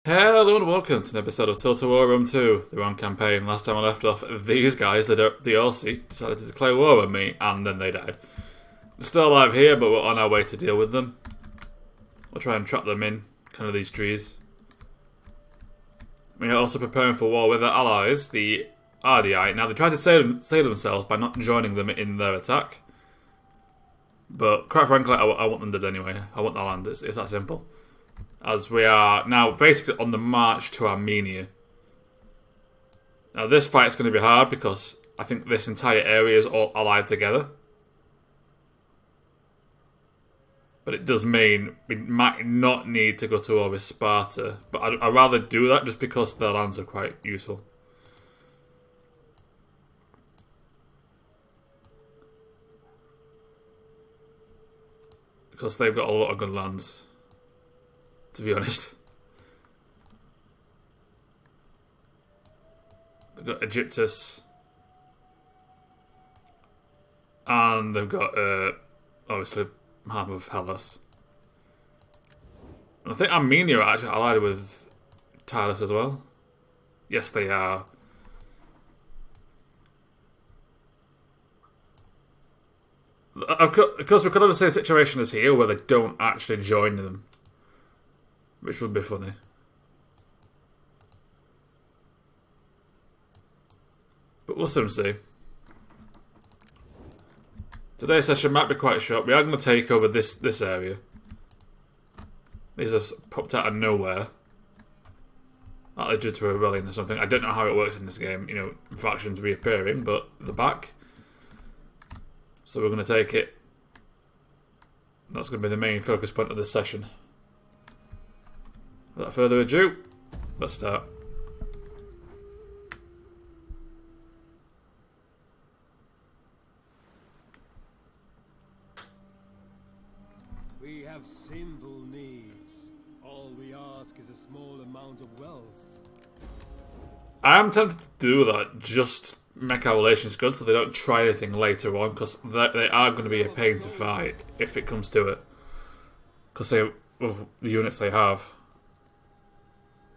Hello and welcome to an episode of Total War Rome 2, the wrong campaign. Last time I left off, these guys, the DLC, decided to declare war on me, and then they died. They're still alive here, but we're on our way to deal with them. We'll try and trap them in, kind of these trees. We are also preparing for war with our allies, the RDI. Now, they tried to save themselves by not joining them in their attack. But, quite frankly, I want them dead anyway. I want their land, it's that simple. As we are now basically on the march to Armenia. Now this fight's going to be hard because I think this entire area is all allied together. But it does mean we might not need to go to war with Sparta. But I'd rather do that just because their lands are quite useful. Because they've got a lot of good lands, to be honest. They've got Egyptus. And they've got, obviously, half of Hellas. And I think Armenia are actually allied with Titus as well. Yes, they are. Of course, we could have the same situation as here, where they don't actually join them. Which would be funny. But we'll soon see. Today's session might be quite short. We are going to take over this area. These are popped out of nowhere. Likely due to a rebellion or something. I don't know how it works in this game. You know, factions reappearing, but they're back. So we're going to take it. That's going to be the main focus point of this session. Without further ado, let's start. We have simple needs. All we ask is a small amount of wealth. I am tempted to do that, just make our relations good so they don't try anything later on, because they are going to be a pain to fight if it comes to it. Because of the units they have.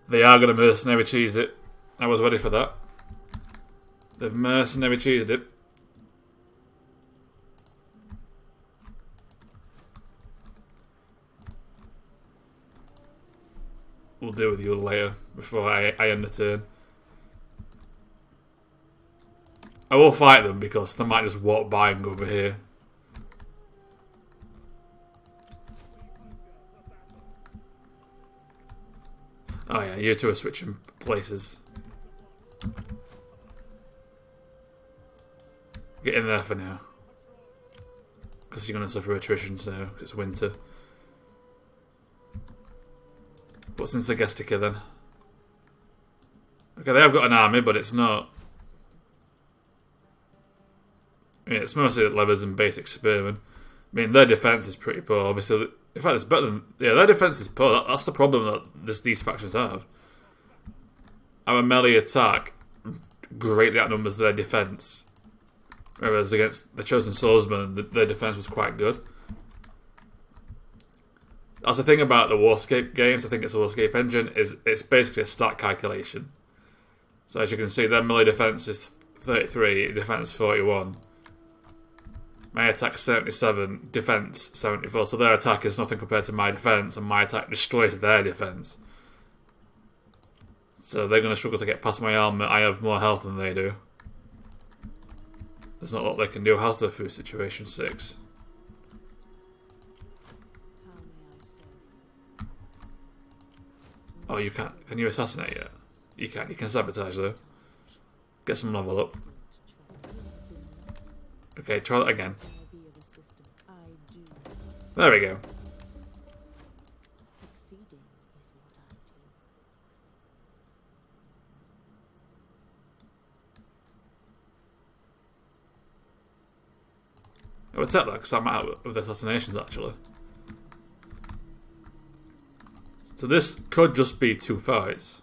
They are going to mercenary cheese it. I was ready for that. They've mercenary cheesed it. We'll deal with you later, before I end the turn. I will fight them because they might just walk by and go over here. Oh yeah, you two are switching places. Get in there for now. Because you're going to suffer attrition, so because it's winter. What's in Segestica then? Okay, they have got an army, but it's not. I mean, it's mostly levers and basic spearmen. I mean, their defense is pretty poor, obviously. In fact, it's better than... Yeah, their defense is poor. That's the problem that these factions have. Our melee attack greatly outnumbers their defense. Whereas against the Chosen Swordsman, their defense was quite good. That's the thing about the Warscape games. I think it's a Warscape engine. Is it's basically a stat calculation. So as you can see, their melee defense is 33, defense 41. My attack 77, defense 74. So their attack is nothing compared to my defense, and my attack destroys their defense. So they're going to struggle to get past my armor. I have more health than they do. There's not a lot they can do. How's their food situation? 6. Oh, you can't. Can you assassinate yet? You can. You can sabotage though. Get some level up. Okay, try that again. There we go. I'll attack that because I'm out of the assassinations actually. So this could just be 2 fights.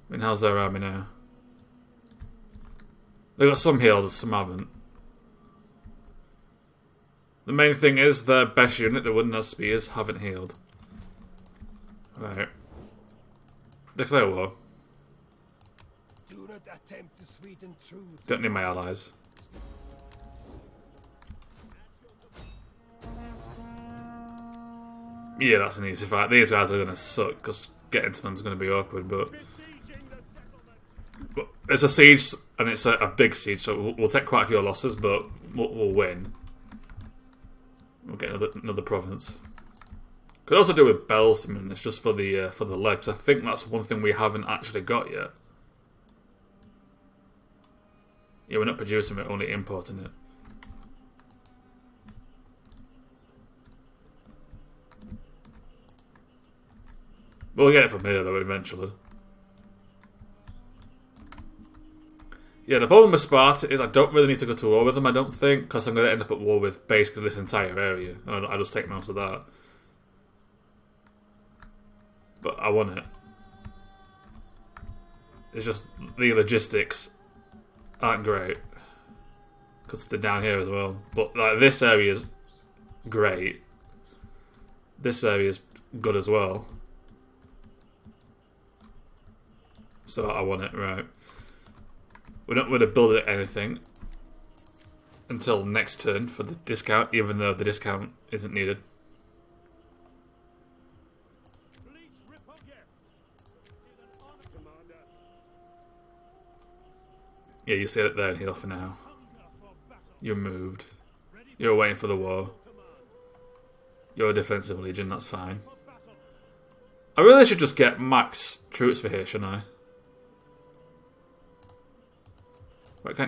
I mean, how's their army now? They got some healed, some haven't. The main thing is their best unit, the one that spears, haven't healed. Right. Declare war. Do not attempt to sweeten truth. Don't need my allies. Yeah, that's an easy fight. These guys are going to suck, because getting to them is going to be awkward, but it's a siege, and it's a big siege, so we'll take quite a few losses, but we'll win. We'll get another province. Could also do with Belsiman. It's just for the legs. I think that's one thing we haven't actually got yet. Yeah, we're not producing it, only importing it. We'll get it from here though eventually. Yeah, the problem with Sparta is I don't really need to go to war with them, I don't think, because I'm going to end up at war with basically this entire area. And I'll just take most of that. But I want it. It's just the logistics aren't great. Because they're down here as well. But like this area is great. This area is good as well. So I want it, right. We're not going to build it anything until next turn for the discount, even though the discount isn't needed. Yeah, you stay there and heal for now. You're moved. You're waiting for the war. You're a defensive legion, that's fine. I really should just get max troops for here, shouldn't I? Wait,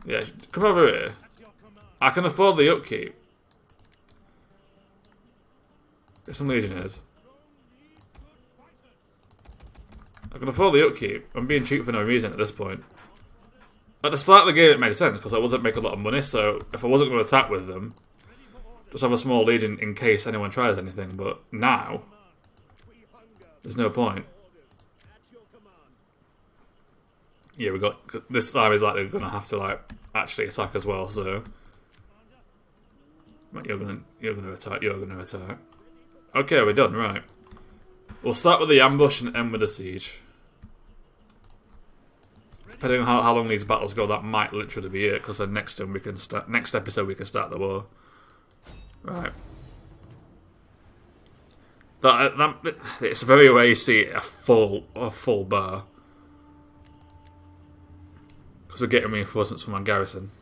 yeah, come over here. I can afford the upkeep. Get some legionnaires. I can afford the upkeep. I'm being cheap for no reason at this point. At the start of the game it made sense because I wasn't making a lot of money, so if I wasn't going to attack with them, just have a small legion in case anyone tries anything, but now there's no point. Yeah, we got this time is like they're gonna have to like actually attack as well. So you're gonna attack. Okay, we're done. Right, we'll start with the ambush and end with the siege. Depending on how long these battles go, that might literally be it. Because then next episode we can start the war. Right. That it's very rare you see a full bar. Because we're getting reinforcements from our garrison.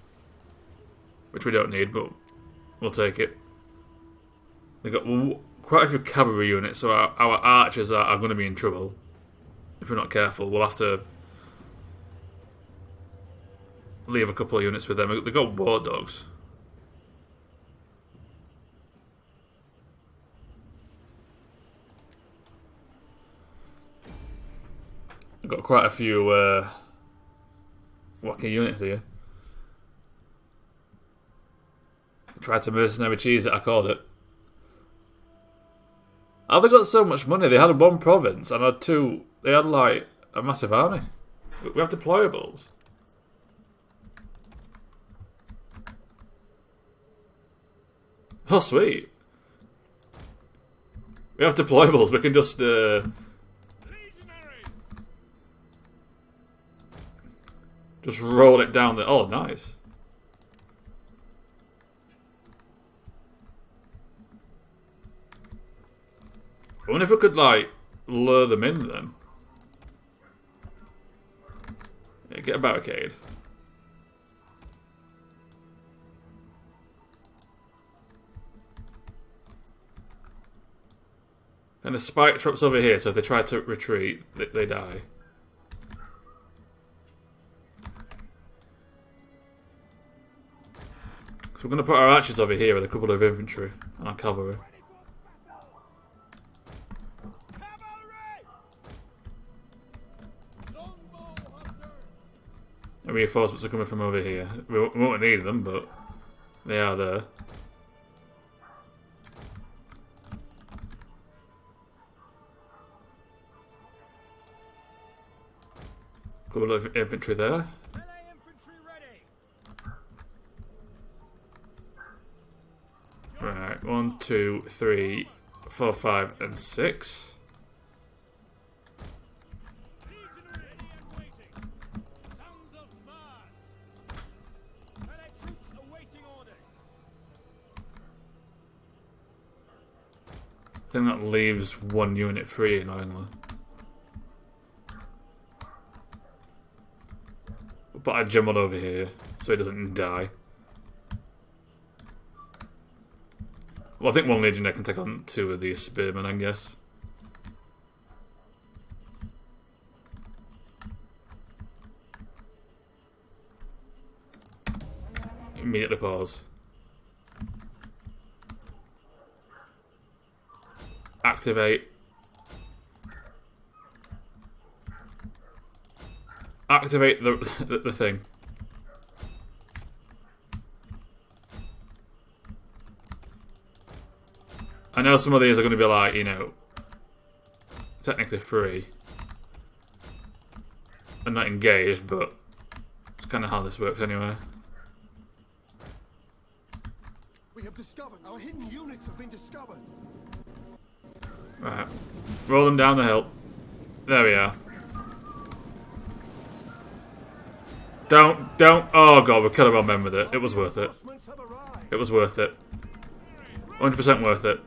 Which we don't need, but we'll take it. They've got quite a few cavalry units, so our archers are going to be in trouble. If we're not careful, we'll have to leave a couple of units with them. They've got war dogs. They've got quite a few wacky units here. Tried to mercenary cheese it, I called it. How they got so much money? They had one province and had two. They had like a massive army. We have deployables. Oh sweet. We have deployables. We can just roll it down the... Oh, nice. I wonder if we could, like, lure them in, then. Yeah, get a barricade. And the spike troops over here, so if they try to retreat, they die. So we're going to put our archers over here with a couple of infantry and our cavalry. And reinforcements are coming from over here. We won't need them, but they are there. Couple of infantry there. Right, 1, 2, 3, 4, 5, and 6. I think that leaves 1 unit free, annoyingly. But I jumbled over here so he doesn't die. Well, I think 1 legionnaire can take on 2 of these spearmen, I guess. Immediately pause. Activate. Activate the thing. I know some of these are going to be like, you know, technically free and not engaged, but it's kind of how this works anyway. We have discovered. Our hidden units have been discovered. Right. Roll them down the hill. There we are. Don't. Oh god, we could have men with it. It was worth it. It was worth it. 100% worth it.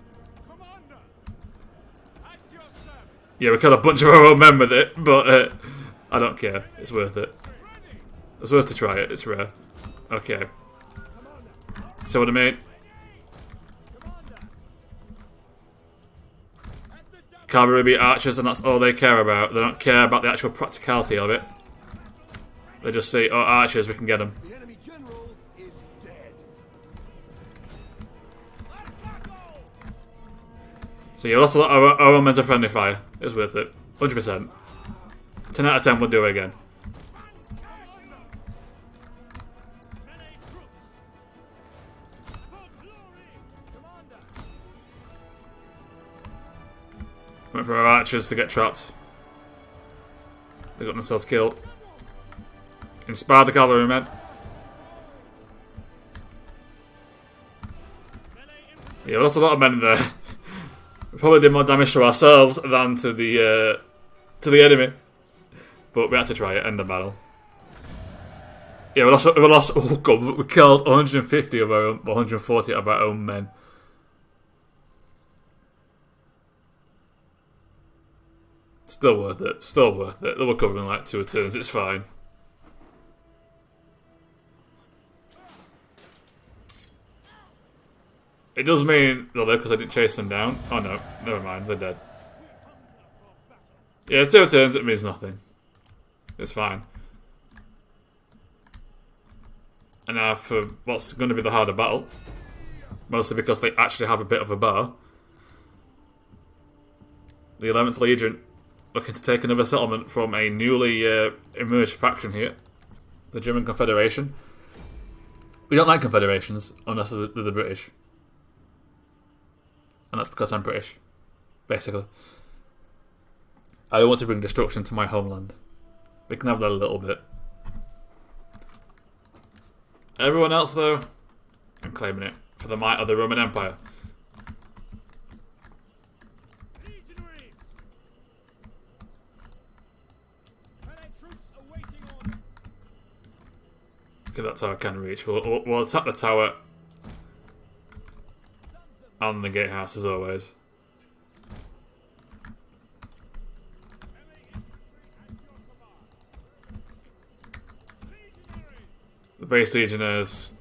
Yeah, we killed a bunch of our own men with it, but I don't care. It's worth it. It's worth to try it. It's rare. Okay. So what I mean? Cavalry be archers, and that's all they care about. They don't care about the actual practicality of it. They just say, "Oh, archers, we can get them." The enemy general is dead. So yeah, lots of our own men's friendly fire. It was worth it. 100%. 10 out of 10 would do it again. Went for our archers to get trapped. They got themselves killed. Inspire the cavalrymen. Yeah, we lost a lot of men there. We probably did more damage to ourselves than to the enemy. But we had to try it, end the battle. Yeah, we lost oh god, we killed 150 of our own, 140 of our own men. Still worth it. Still worth it. They were covering like 2 turns. It's fine. It does mean they're there because I didn't chase them down. Oh no, never mind. They're dead. Yeah, 2 turns. It means nothing. It's fine. And now for what's going to be the harder battle, mostly because they actually have a bit of a bar. The 11th Legion looking to take another settlement from a newly emerged faction here, the German Confederation. We don't like confederations unless they're the British. And that's because I'm British, basically. I don't want to bring destruction to my homeland. We can have that a little bit. Everyone else, though, I'm claiming it for the might of the Roman Empire. Okay, that tower can reach. We'll attack the tower and the gatehouse as always. The base legionnaires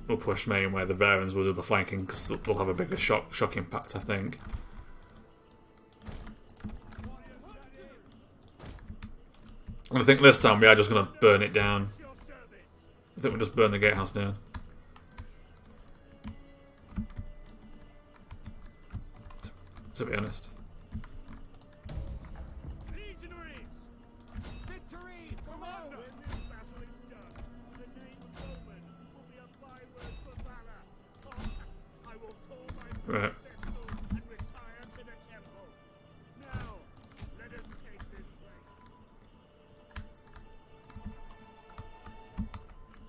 will push main where the Varans will do the flanking because they'll have a bigger shock impact, I think. And I think this time we are just going to burn it down. I think we'll just burn the gatehouse down. To be honest. Right.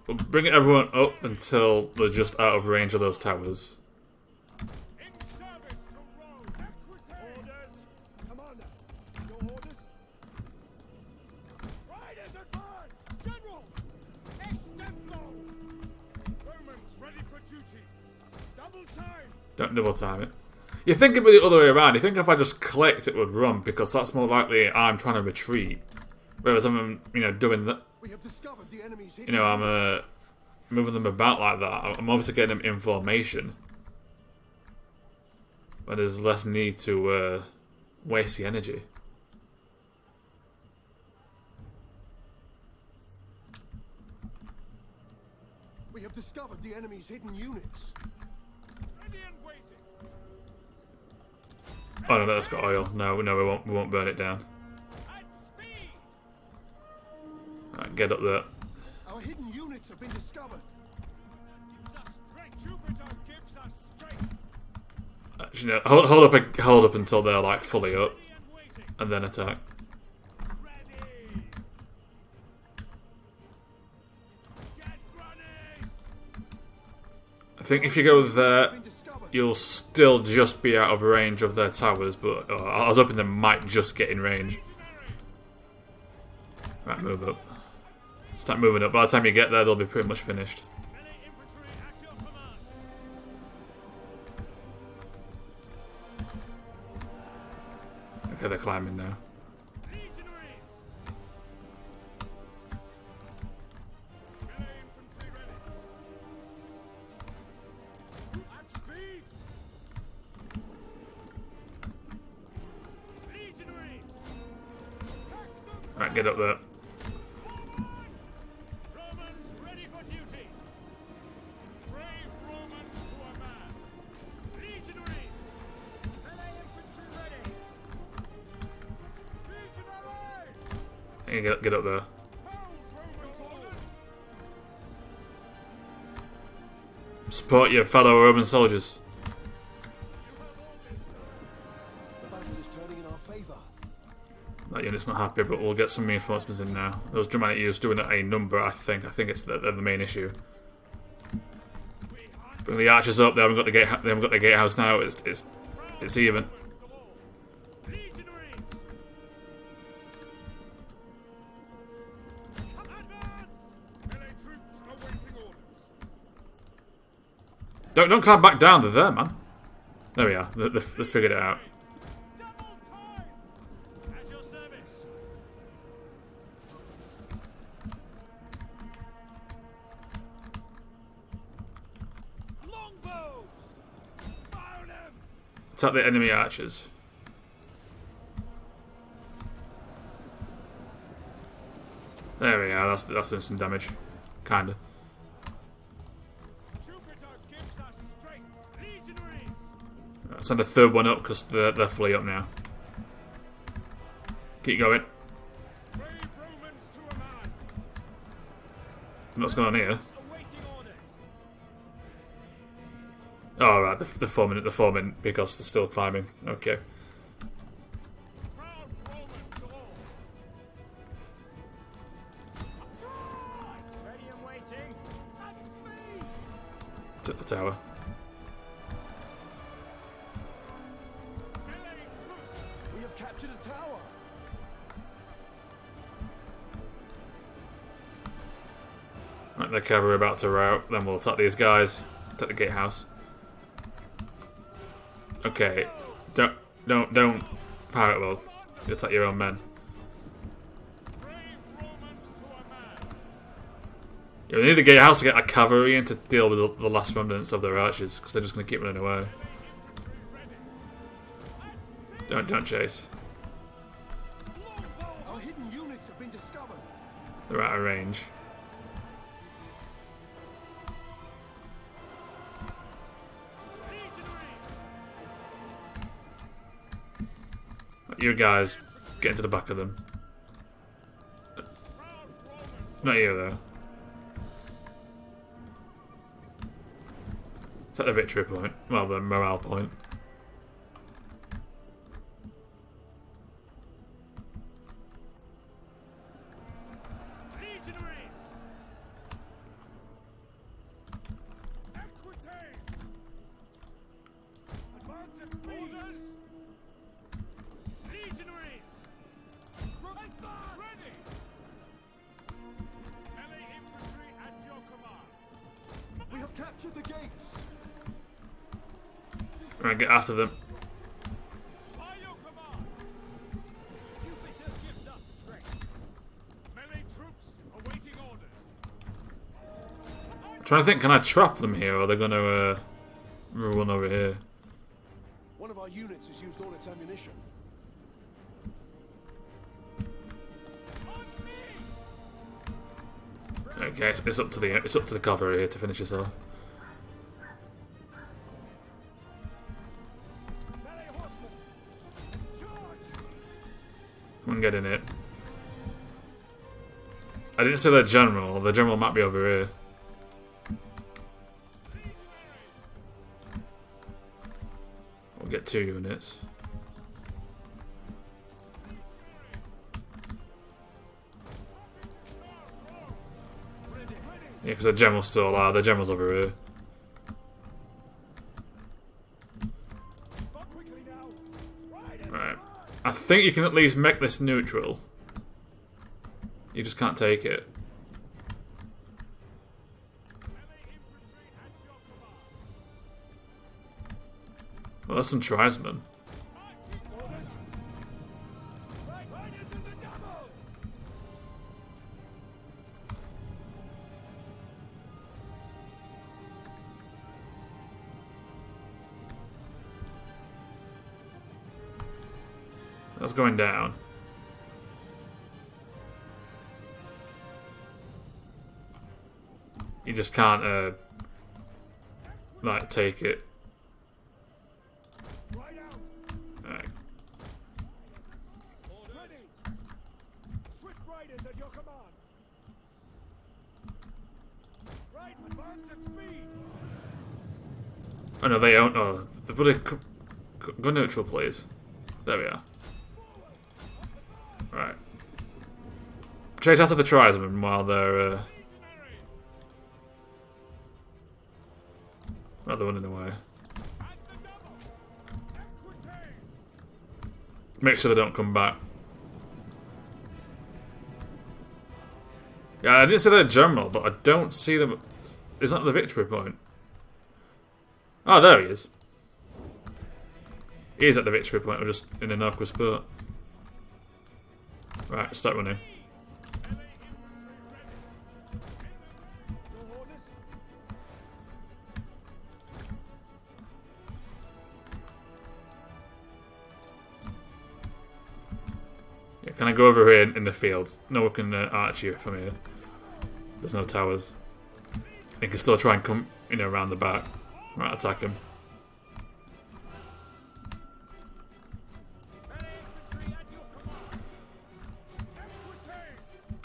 We'll bring everyone up until they're just out of range of those towers. duty. Double time. Don't double time it. You think it'd be the other way around. You think if I just clicked, it would run because that's more likely I'm trying to retreat, whereas I'm, doing that. We have discovered the enemy's hidden. I'm moving them about like that. I'm obviously getting them in formation, but there's less need to waste the energy. We have discovered the enemy's hidden units. Ready and waiting. Oh no, that's got oil. No, we won't burn it down. At speed. Right, get up there. Our hidden units have been discovered. Gives us strength. Jupiter gives us strength. Actually, no, hold up until they're like fully up, Ready and waiting. and then attack. Ready. Get running. I think if you go there, Been discovered. you'll still just be out of range of their towers, but I was hoping they might just get in range. Right, move up. Start moving up. By the time you get there, they'll be pretty much finished. Melee infantry at your command. Okay, they're climbing now. Legionaries. Melee infantry ready. At speed. Legionaries. Attack them. Right, get up there. Romans ready for duty. Brave Romans to a man. Legionaries. Melee infantry ready. Legionaries. You get up there. Hold Roman orders. Support your fellow Roman soldiers. The battle is turning in our favor. That unit's not happy, but we'll get some reinforcements in now. Those Germanic units doing a number, I think. I think it's they're the main issue. Bring the archers up. They haven't got the gate. They haven't got the gatehouse now. It's even. Legionaries. Advance. Melee troops awaiting orders. Don't climb back down. They're there, man. There we are. They figured it out. Double time. At your service. Longbows. Fire them. Attack the enemy archers. There we are. That's doing some damage, kinda. Jupiter gives us strength. Legionaries. Send a third one up because they're fully up now. Keep going. Brave Romans to a man. What's going on here? Awaiting orders. Oh right, they're forming because they're still climbing. Okay. Proud Romans all. Charge! Ready and waiting. At speed. The tower. Melee troops. We have captured a tower. Right, the cavalry about to rout. Then we'll attack these guys. Attack the gatehouse. Okay. Don't fire at will. You attack your own men. Brave Romans to a man. You need the gatehouse to get a cavalry in to deal with the last remnants of their archers because they're just going to keep running away. Don't chase. Our hidden units have been discovered. They're out of range. You guys, get into the back of them. Not you though. It's at the victory point. Well, the morale point. Legionaries. Equites. Advance at orders. Legionaries. Advance. Ready. Melee infantry at your command. We have captured the Right, get after them. I'm trying to think, can I trap them here, or are they going to run over here? One of our units has used all its ammunition. Okay, it's up to the cavalry here to finish this off. Come on, get in it. I didn't see the general. The general might be over here. We'll get 2 units. Yeah, because the general's still alive. The general's over here. Right. I think you can at least make this neutral. You just can't take it. Well, that's some tribesmen. That's going down. You just can't, like, take it. Alright. Swift riders at your command. Right, advance at speed. Oh no, they don't. Oh, the bloody go neutral, please. There we are. Right. Chase after the tribesmen while they're running away. Make sure they don't come back. Yeah, I didn't see their general, but I don't see them. Is that the victory point? Oh, there he is. He is at the victory point, or just in an awkward spot. Right, start running. Yeah, can I go over here in the field? No one can arch you from here. There's no towers. You can still try and come, around the back. Right, attack him.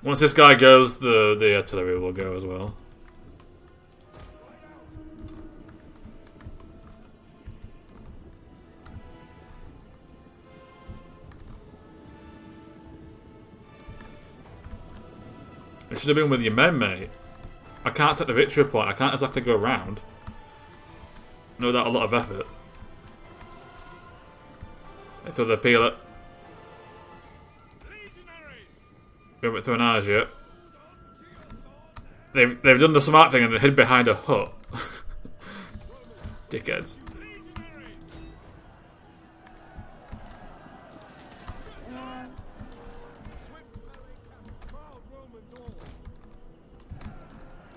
Once this guy goes, the artillery will go as well. It should have been with your men, mate. I can't take the victory point. I can't exactly go around. No, that a lot of effort. They throw the peel it. We haven't thrown ours yet. They've done the smart thing and hid behind a hut. Dickheads.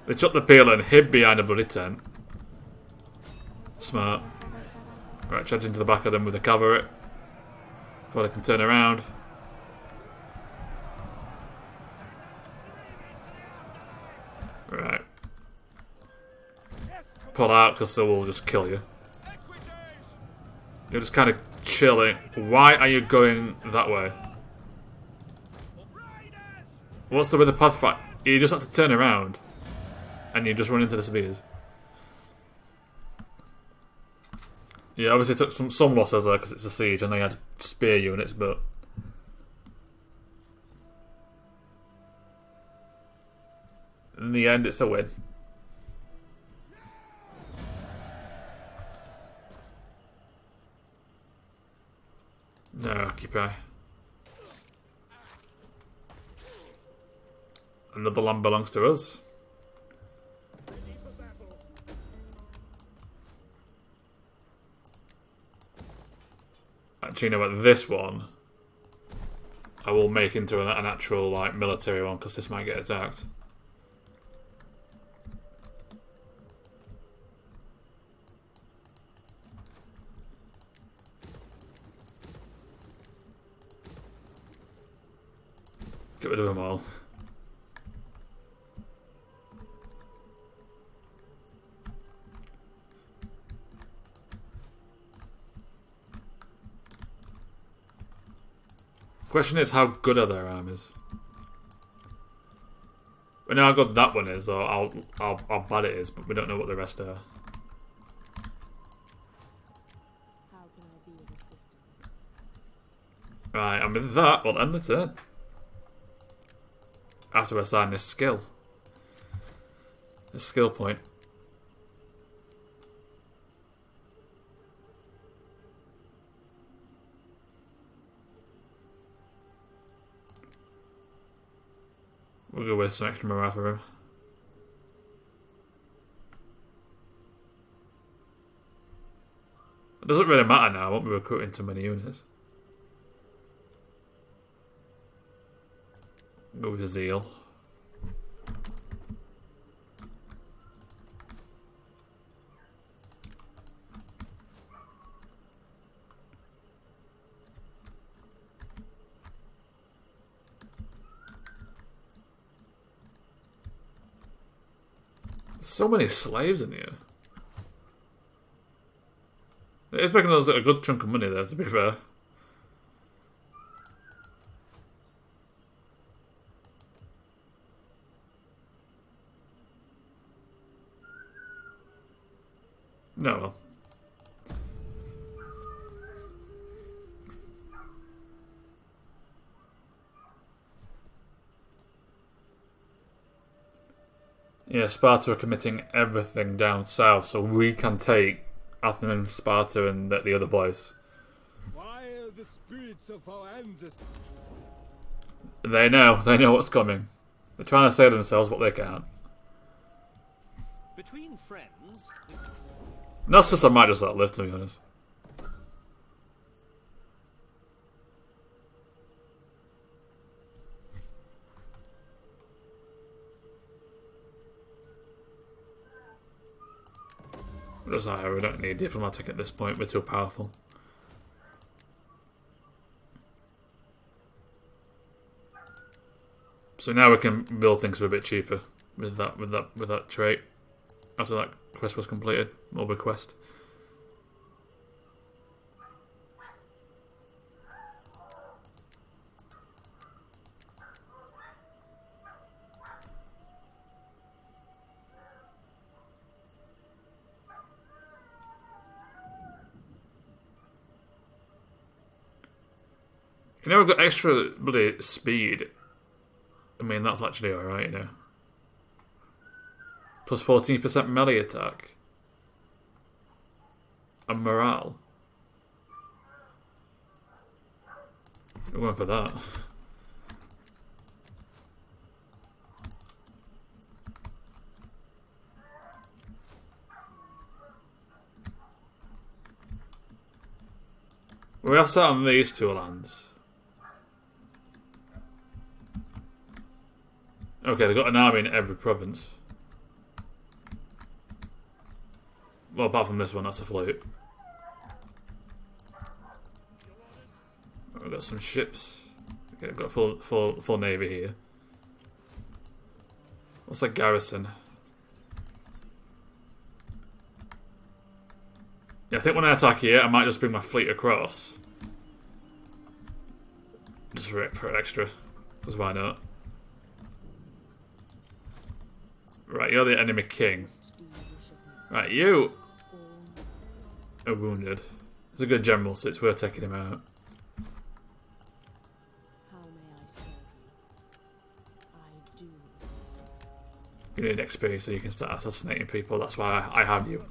They took the peel and hid behind a bloody tent. Smart. Right, charge into the back of them with the cavalry before they can turn around. Right. Pull out because they will just kill you. You're just kind of chilling. Why are you going that way? What's with the pathfinder? You just have to turn around and you just run into the spears. Yeah, obviously took some losses there because it's a siege and they had spear units, but in the end, it's a win. No, occupy. Another land belongs to us. Actually, you know what? This one I will make into an actual like military one because this might get attacked. Get rid of them all. Question is, how good are their armies? We know how good that one is, or how bad it is, but we don't know what the rest are. How can I be of assistance? Right, and with that, we'll end the turn. After I assign this skill. This skill point. We'll go with some extra morale for him. It doesn't really matter now, I won't be recruiting too many units. Go with zeal. So many slaves in here. It's making us a good chunk of money there, to be fair. No, well. Yeah, Sparta are committing everything down south, so we can take Athens and Sparta and the other place. Why are the spirits of our ancestors? They know what's coming. They're trying to save themselves, but they can't. Between friends. Narcissus I might just let live, to be honest. Desire, we don't need diplomatic at this point, we're too powerful. So now we can build things for a bit cheaper with that trait. After that quest was completed, or bequest. You know, we've got extra bloody speed. I mean, that's actually alright, you know. Plus 14% melee attack. And morale. We're going for that. We have sat on these two lands. Okay, they've got an army in every province. Well, apart from this one, that's a fleet. We've got some ships. Okay, we've got a full navy here. What's that garrison? Yeah, I think when I attack here, I might just bring my fleet across. Just for extra. Because why not? Right, you're the enemy king. Right, you are wounded. He's a good general, so it's worth taking him out. How may I serve you? I do. You need XP so you can start assassinating people. That's why I have you.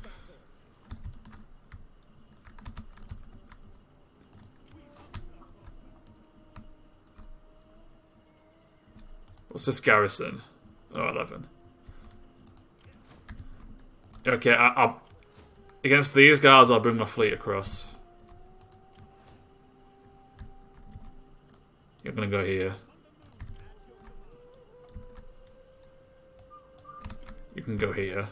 What's this garrison? Oh, 11. Okay, against these guys, I'll bring my fleet across. You're gonna go here. You can go here.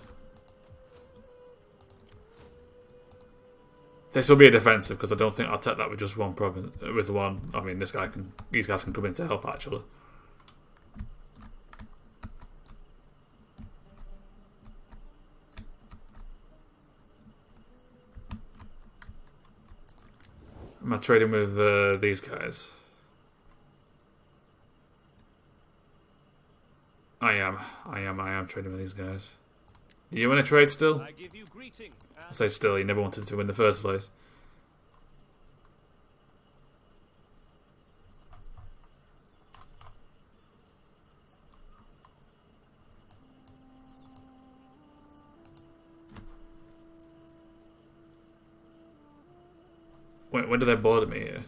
This will be a defensive because I don't think I'll take that with just one province. With one, I mean, these guys can come in to help actually. Am I trading with these guys? I am trading with these guys. Do you want to trade still? I give you greeting. I say still, you never wanted to win in the first place. Wait, when did they border me here?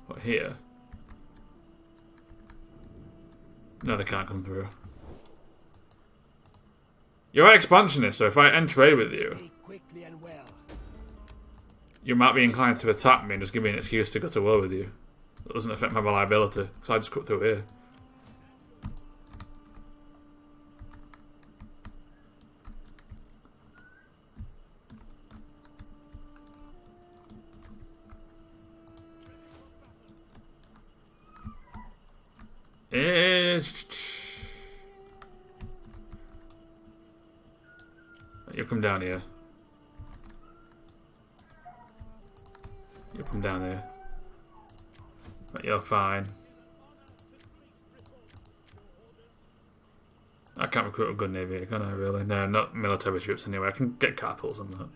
What, here? No, they can't come through. You're an expansionist, so if I end trade with you, Speak quickly and well. you might be inclined to attack me and just give me an excuse to go to war with you. That doesn't affect my reliability, so I just cut through here. You come down here. You come down here. But you're fine. I can't recruit a good navy here, can I really? No, not military troops anyway. I can get catapults and that.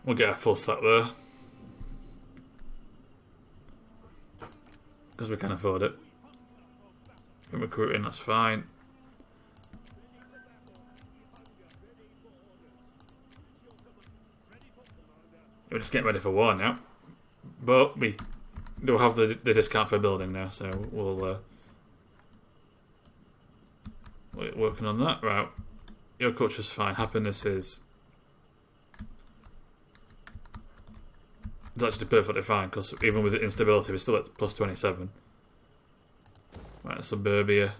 We'll get a full stack there. Because we can afford it. We're recruiting, that's fine. We're just getting ready for war now. But we do have the discount for building now, so we're working on that. Right. Your culture's fine. Happiness is... It's actually perfectly fine, because even with the instability, we're still at plus 27. Right, suburbia.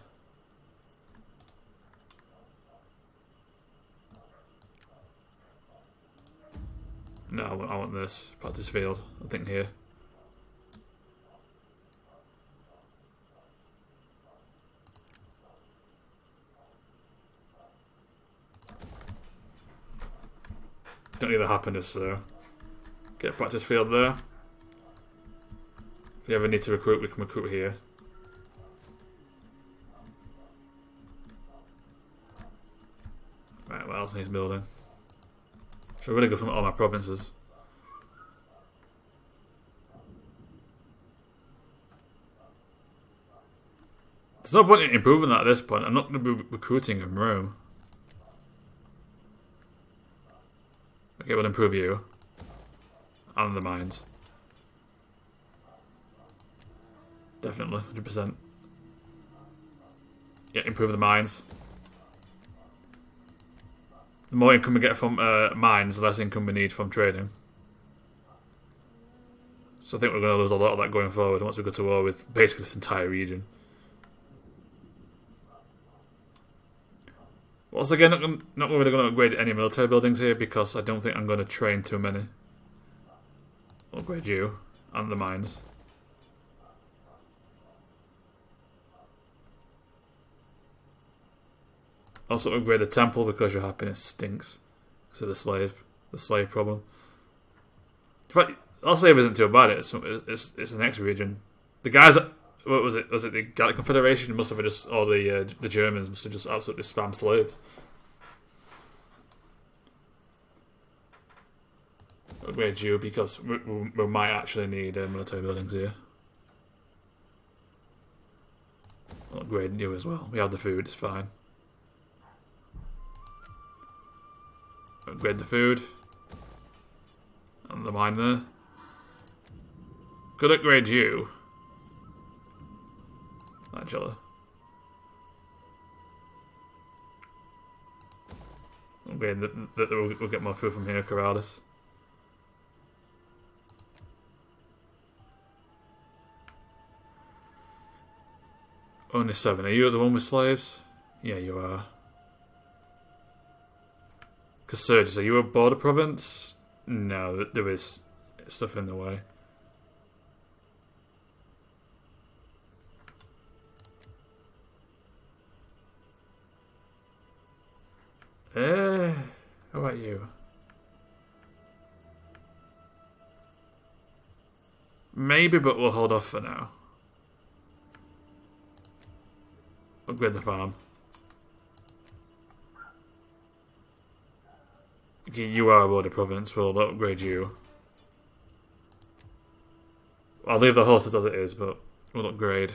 No, I want this. Practice field, I think here. Don't need the happiness, so... Get a practice field there. If we ever need to recruit, we can recruit here. Right, what else needs building? Should really go from all my provinces. There's no point in improving that at this point. I'm not going to be recruiting in Rome. Okay, we'll improve you. And the mines. Definitely, 100%. Yeah, improve the mines. The more income we get from mines, the less income we need from trading. So I think we're going to lose a lot of that going forward once we go to war with basically this entire region. Once again, not really going to upgrade any military buildings here because I don't think I'm going to train too many. Upgrade you and the mines. Also upgrade the temple because your happiness stinks. So the slave problem. In fact, our slave isn't too bad. It's the next region. The guys, what was it? Was it the German Confederation? Must have just, or the Germans must have just absolutely spammed slaves. Upgrade you because we might actually need military buildings here. I'll upgrade you as well. We have the food, it's fine. Upgrade the food. And the mine there. Could upgrade you. Actually. Okay, we'll get more food from here, Corrales. Only 7. Are you the one with slaves? Yeah, you are. Casurgis, are you a border province? No, there is stuff in the way. How about you? Maybe, but we'll hold off for now. Upgrade the farm. Okay, you are a border province, we'll upgrade you. I'll leave the horses as it is, but we'll upgrade.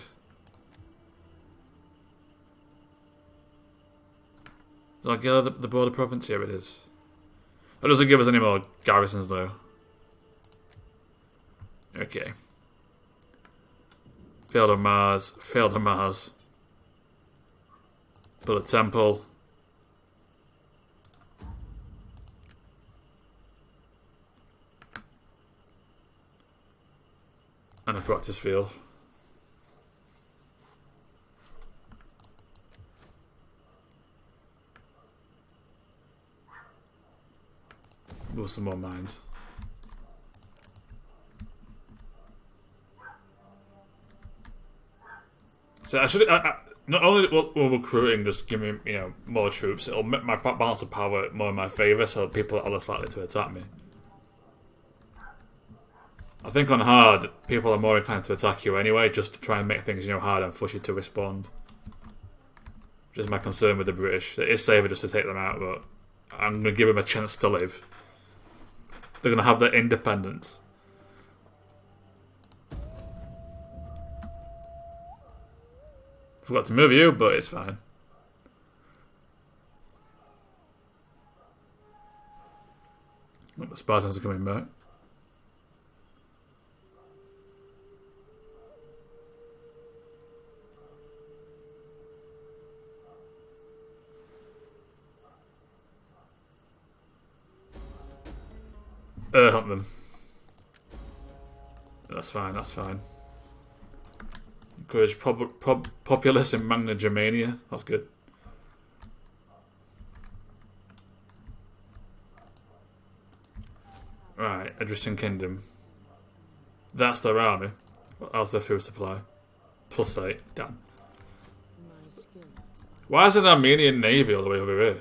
Does that get the border province? Here it is. It doesn't give us any more garrisons though. Okay. Failed on Mars. Failed on Mars. Build a temple. And a practice field. With some more mines. So I should not only will recruiting just give me more troops, it'll make my balance of power more in my favour, so people are less likely to attack me. I think on hard, people are more inclined to attack you anyway, just to try and make things hard and force you to respond. Which is my concern with the British. It is safer just to take them out, but I'm going to give them a chance to live. They're going to have their independence. Forgot to move you, but it's fine. Look, the Spartans are coming back. Hunt them. That's fine, that's fine. Encourage populace in Magna Germania. That's good. Right, Edrician Kingdom. That's their army. How's their food supply? +8. Damn. Why is an Armenian navy all the way over here?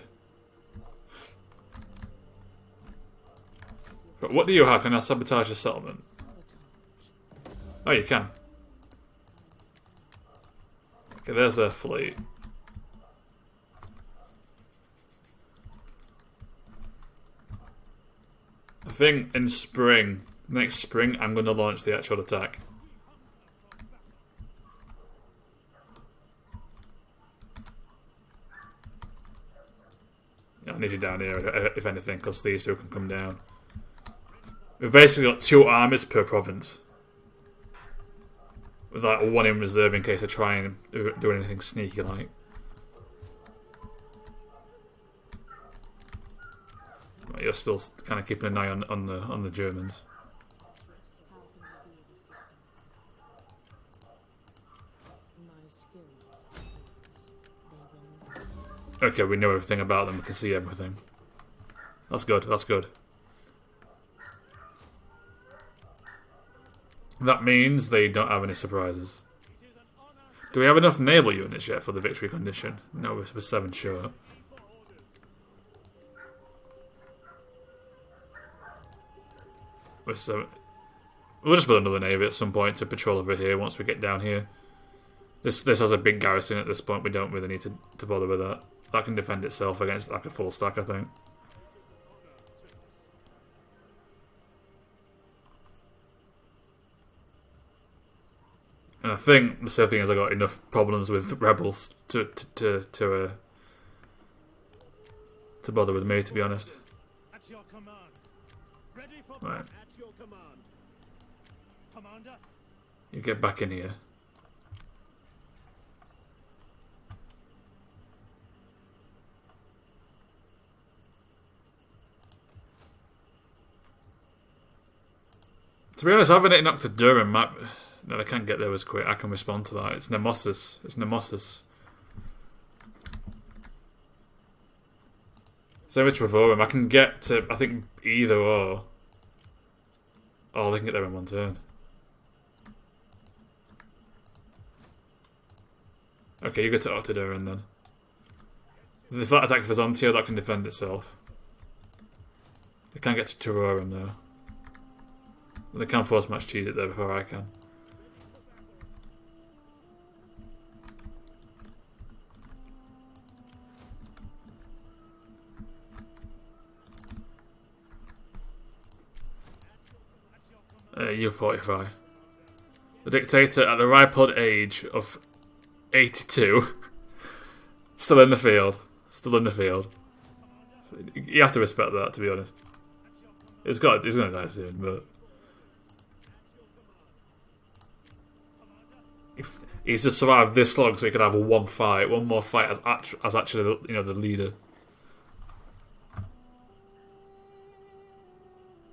But what do you have? Can I sabotage a settlement? Oh, you can. Okay, there's their fleet. I think in spring, next spring, I'm going to launch the actual attack. Yeah, I need you down here, if anything, because these two can come down. We've basically got 2 armies per province. With like 1 in reserve in case I try and do anything sneaky like. But you're still kind of keeping an eye on the Germans. Okay, we know everything about them. We can see everything. That's good. That's good. That means they don't have any surprises. Do we have enough naval units yet for the victory condition? No, we're 7 short. We're 7. We'll just build another navy at some point to patrol over here once we get down here. This has a big garrison at this point. We don't really need to bother with that. That can defend itself against like a full stack, I think. And I think the same thing is I got enough problems with rebels to bother with me, to be honest. At your command. Ready for Right. at your command. Commander. You get back in here. To be honest, having it knocked to Durham might... No, I can't get there as quick. I can respond to that. It's Nemesis. It's Nemesis. So it's Trevorum. I can get to, I think, either or. Oh, they can get there in one turn. Okay, you go to Octoduran then. The flat attack for Zontio, that can defend itself. They can't get to Terrorum though. They can force match cheese it there before I can. You fortify. The dictator at the ripe old age of 82. Still in the field. Still in the field. You have to respect that, to be honest. He's going to die soon, but... If he's just survived this long so he could have one more fight as actually the, the leader.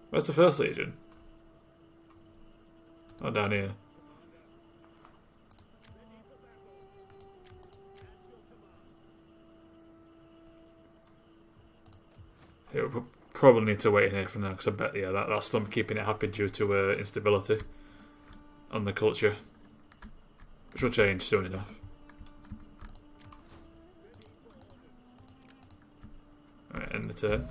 Where's the First Legion? Oh, down here. Yeah, we'll probably need to wait in here for now because I bet that's them keeping it happy due to instability on the culture, which will change soon enough. Alright, end the turn.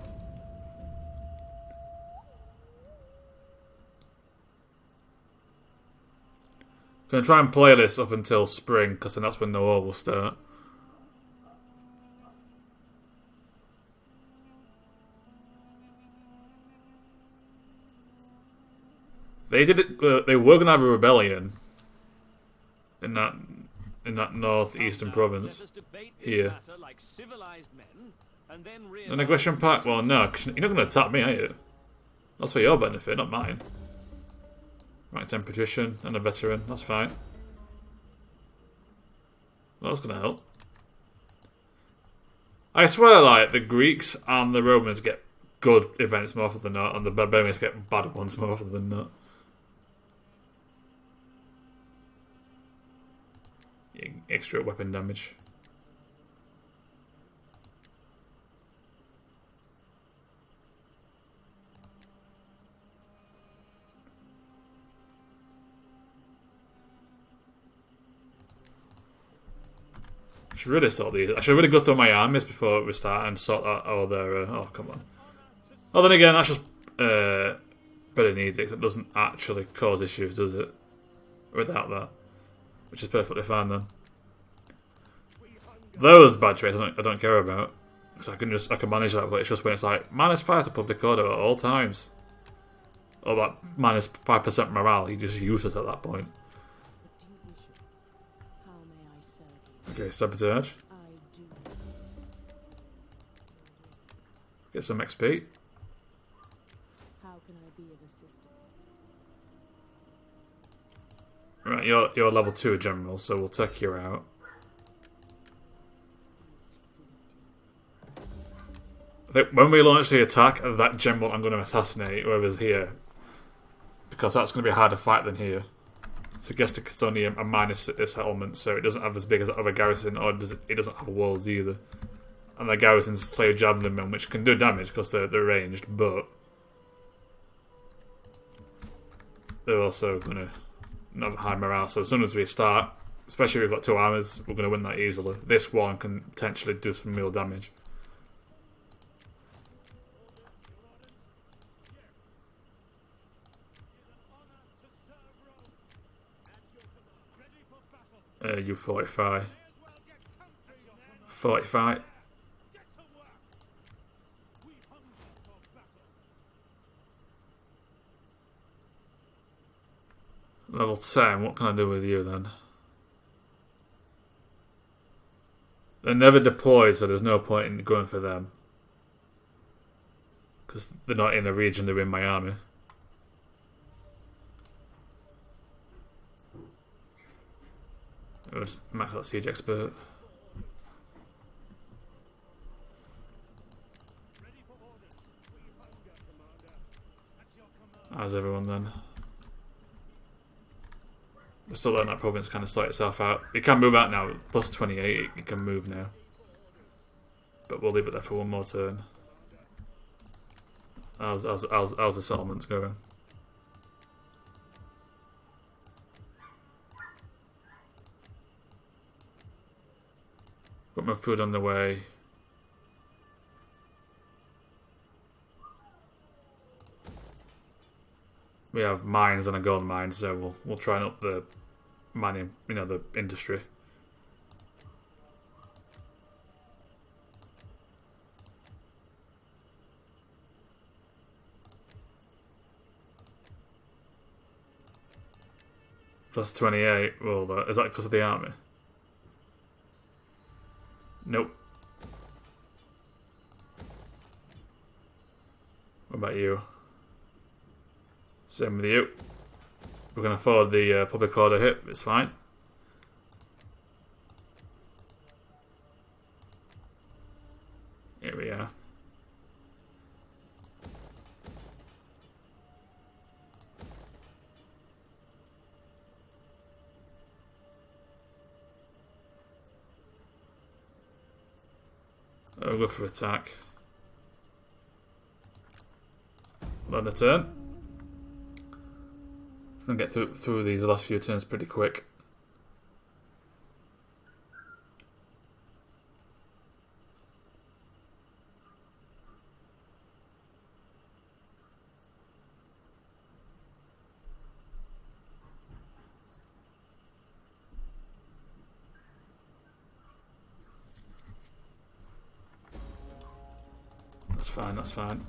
Gonna try and play this up until spring because then that's when the war will start. They did it. They were gonna have a rebellion in that northeastern province here. An aggression pact? Well, no, 'cause you're not gonna attack me, are you? That's for your benefit, not mine. Right, 10 patrician and a veteran. That's fine. That's gonna help. I swear, like the Greeks and the Romans get good events more often than not, and the Barbarians get bad ones more often than not. Extra weapon damage. I should really sort these. I should really go through my armies before we start and sort out all their. Oh, come on. Oh, then again, that's just better needs it. It doesn't actually cause issues, does it? Without that, which is perfectly fine then. Those bad traits I don't care about, because I can manage that. But it's just when it's like -5 to public order at all times, or like -5% morale. You just use it at that point. How may I serve you? Okay, sabotage. I do. Get some XP. How can I be of assistance? Right, you're level 2 general, so we'll take you out. I think when we launch the attack, that general I'm going to assassinate whoever's here, because that's going to be a harder fight than here. So I guess it's only a minus settlement, so it doesn't have as big as other garrison, or it doesn't have walls either. And the garrison's slave javelin men, which can do damage because they're ranged, but they're also going to not have high morale. So as soon as we start, especially if we've got 2 armors, we're going to win that easily. This one can potentially do some real damage. You fortify. Fortify. Level 10, what can I do with you then? They're never deployed, so there's no point in going for them. Because they're not in the region, they're in my army. I'll just max out Siege Expert. How's everyone then? Still letting that province kind of sort itself out. It can move out now. Plus 28, it can move now. But we'll leave it there for one more turn. How's the settlements going? Got my food on the way. We have mines and a gold mine, so we'll try and up the mining, the industry. Plus 28. Well, is that because of the army? Nope. What about you? Same with you. We're going to follow the public order hit. It's fine. Here we are. I'll go for attack. Learn the turn. I'm gonna get through these last few turns pretty quick. That's fine, that's fine.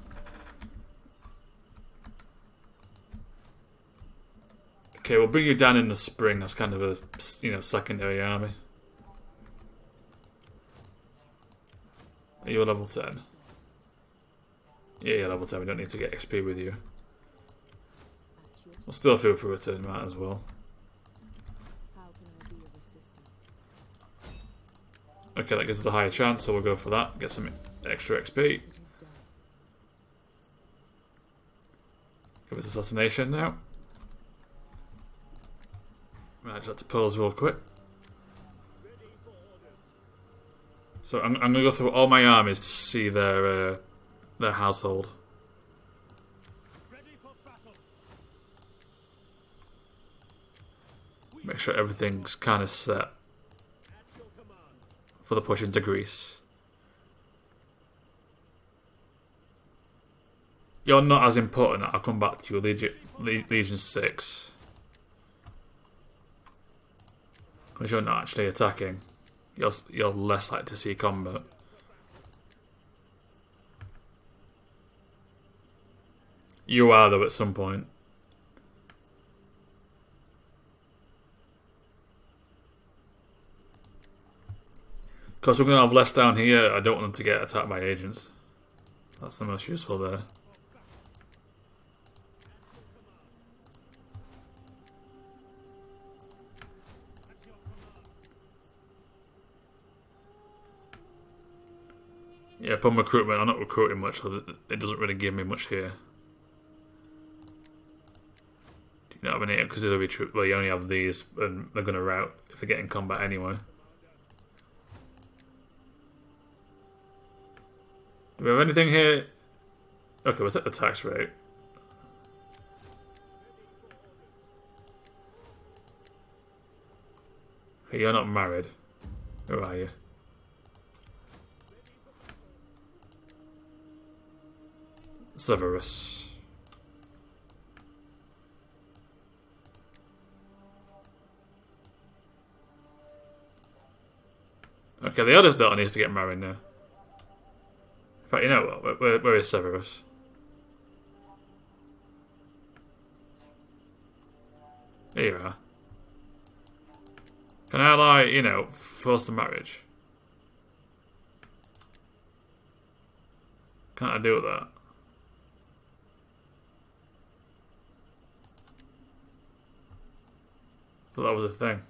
Okay, we'll bring you down in the spring. That's kind of a, secondary army. Are you a level 10? Yeah, you're level 10. We don't need to get XP with you. We'll still feel for a turn, might as well. How can I be of assistance? Okay, that gives us a higher chance, so we'll go for that. Get some extra XP. It is done. Give us assassination now. I just have to pause real quick. So I'm going to go through all my armies to see their household. Make sure everything's kind of set for the push into Greece. You're not as important. I'll come back to you, Legion 6. Because you're not actually attacking. You're less likely to see combat. You are, though, at some point. Because we're going to have less down here, I don't want them to get attacked by agents. That's the most useful there. Yeah, upon recruitment, I'm not recruiting much, so it doesn't really give me much here. Do you not have any auxiliary troops? Well, you only have these, and they're going to rout if they get in combat anyway. Do we have anything here? Okay, we'll take the tax rate. Okay, you're not married. Who are you? Severus. Okay, the eldest daughter needs to get married now. In fact, you know what? Where is Severus? Here you are. Can I, force the marriage? Can't I do that? So that was a thing.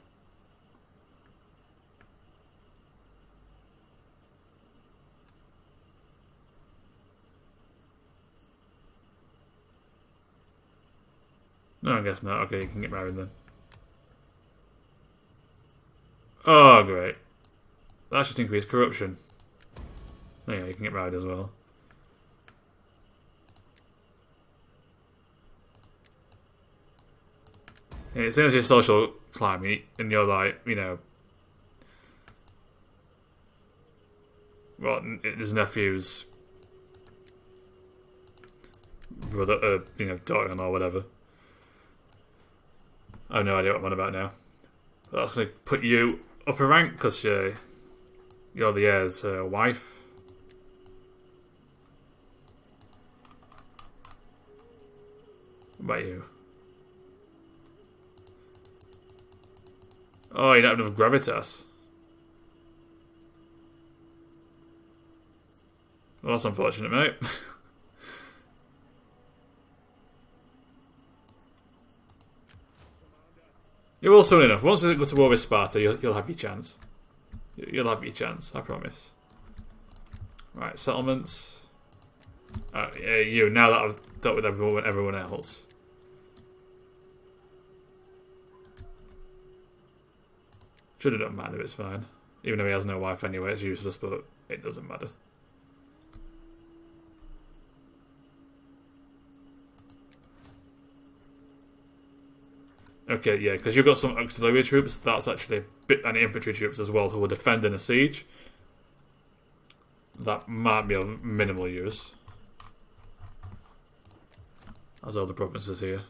No, I guess not. Okay, you can get married then. Oh, great. That should increase corruption. Oh, yeah, you can get married as well. And it seems your social climate, and you're like, you know, well, his nephew's brother, you know, daughter-in-law, or whatever. I have no idea what I'm on about now. But that's going to put you up a rank because you're the heir's wife. What about you? Oh, you don't have enough gravitas. Well, that's unfortunate, mate. You will soon enough. Once we go to war with Sparta, you'll have your chance. You'll have your chance, I promise. Right, settlements. You, now that I've dealt with everyone else. Should have done matter, it's fine. Even though he has no wife anyway, it's useless, but it doesn't matter. Okay, yeah, because you've got some auxiliary troops, that's actually a bit, and infantry troops as well, who will defend in a siege. That might be of minimal use. As all the provinces here.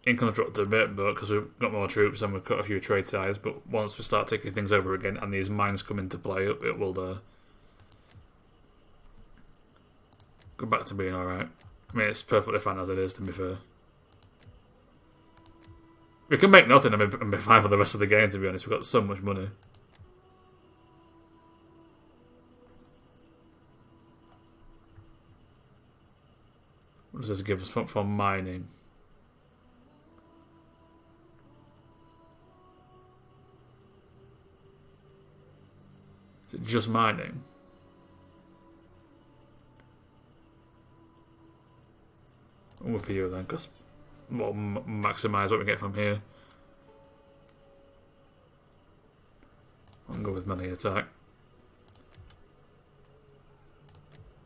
Inconstructed a bit, but because we've got more troops and we've cut a few trade ties, but once we start taking things over again and these mines come into play, it will go back to being alright. I mean, it's perfectly fine as it is, to be fair. We can make nothing and be fine for the rest of the game, to be honest. We've got so much money. What does this give us for mining? Is it just mining? We'll for you then, because we'll maximise what we get from here. I'll go with melee attack.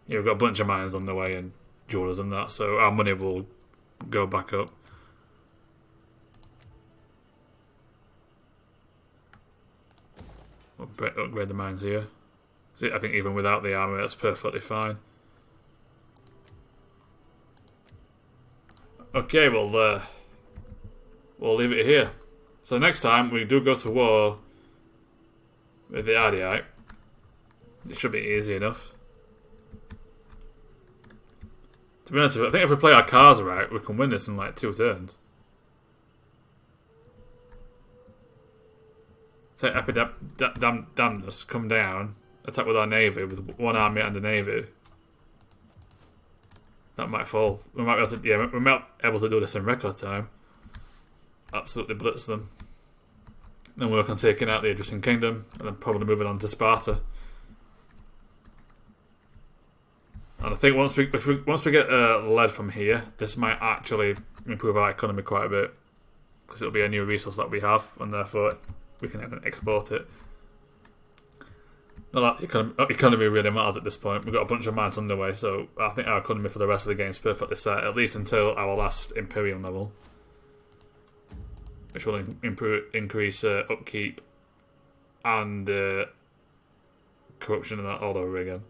Yeah, we've got a bunch of mines on the way and jewelers and that, so our money will go back up. We'll upgrade the mines here. See, I think even without the armour, that's perfectly fine. Okay, well, we'll leave it here. So next time we do go to war with the Ardite, it should be easy enough. To be honest, I think if we play our cards right, we can win this in like 2 turns. Take Epidamnus, come down, attack with our navy, with 1 army and a navy. That might fall. We might be able to, yeah, we might be able to do this in record time. Absolutely blitz them. Then work on taking out the Adjacent Kingdom, and then probably moving on to Sparta. And I think once we get lead from here, this might actually improve our economy quite a bit, because it'll be a new resource that we have, and therefore we can export it. Not that economy really matters at this point. We've got a bunch of mines underway, so I think our economy for the rest of the game is perfectly set, at least until our last Imperium level, which will increase upkeep and corruption and that all over again.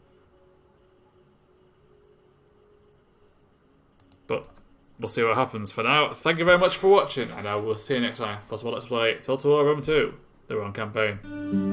But we'll see what happens. For now, thank you very much for watching, and I will see you next time. Possible Let's Play Total War Rome 2, the Rome campaign.